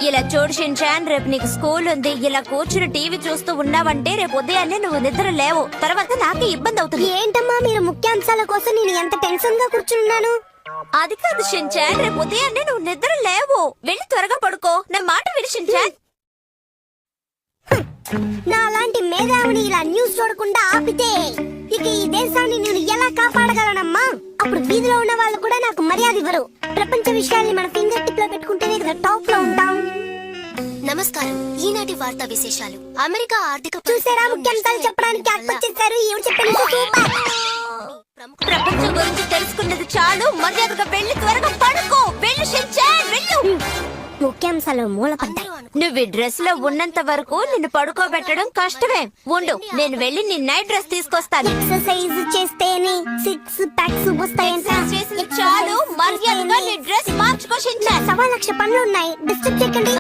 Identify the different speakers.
Speaker 1: ఇలా చూడు షిన్చాన్, రేపు నీకు స్కూల్ ఉంది. ఇలా కూర్చుని టీవీ చూస్తూ ఉన్నావంటే రేపు ఉదయాన్నే నువ్వు నిద్ర లేవు. తర్వాత నాకే ఇబ్బంది అవుతుంది.
Speaker 2: ఏంటమ్మా మీరు ముఖ్యాంశాల కోసం నేను ఎంత టెన్షన్ గా కూర్చున్నాను.
Speaker 1: అది కాదు షిన్చాన్, రేపు ఉదయాన్నే నువ్వు నిద్ర లేవు. వెళ్ళి త్వరగా పడుకో. నా మాట విని షిన్చాన్.
Speaker 2: నా లాంటి మేధావిని ఇలా న్యూస్ చూడకుండా ఆపితే ఇక ఈ దేశాన్ని నేను ఎలా కాపాడగలనమ్మా? అప్పుడు వీధిలో ఉన్న వాళ్ళు కూడా నాకు మర్యాద ఇవ్వరు. ప్రపంచ విషయాల్ని మన ఫింగర్ టిప్ లో పెట్టుకుంటేనే కదా టాప్ లో ఉంటాం.
Speaker 3: నమస్కారం. ఈనాటి వార్తా విశేషాలు. అమెరికా ఆర్థిక
Speaker 2: చూసారా, ముఖ్యాంశాలు చెప్పడానికి వచ్చేసారు. ఎవరు చెప్పండి?
Speaker 1: ప్రపంచం గురించి తెలుసుకున్నది చాలు. మర్యాదగా వెళ్ళి త్వరగా పడుకో. వెళ్ళు షిన్చాన్, వెళ్ళు.
Speaker 2: ముఖ్యాంశాలు మూలపడ్డాయి.
Speaker 1: నువ్వు ఈ డ్రెస్ లో ఉన్నంత వరకు నిన్ను పడుకోబెట్టడం కష్టమే. ఉండు, నేను వెళ్ళి నీ నైట్ డ్రెస్ తీసుకొస్తాను.
Speaker 2: ఎక్సర్సైజ్ చేస్తేనే 6 ప్యాక్స్ వస్తాయంట.
Speaker 1: చాలు, మర్యాదగా నీ డ్రెస్ మార్చుకో షిన్చాన్.
Speaker 2: 1,00,000 పనులు ఉన్నాయి. డిస్టర్బ్ చేయకండి.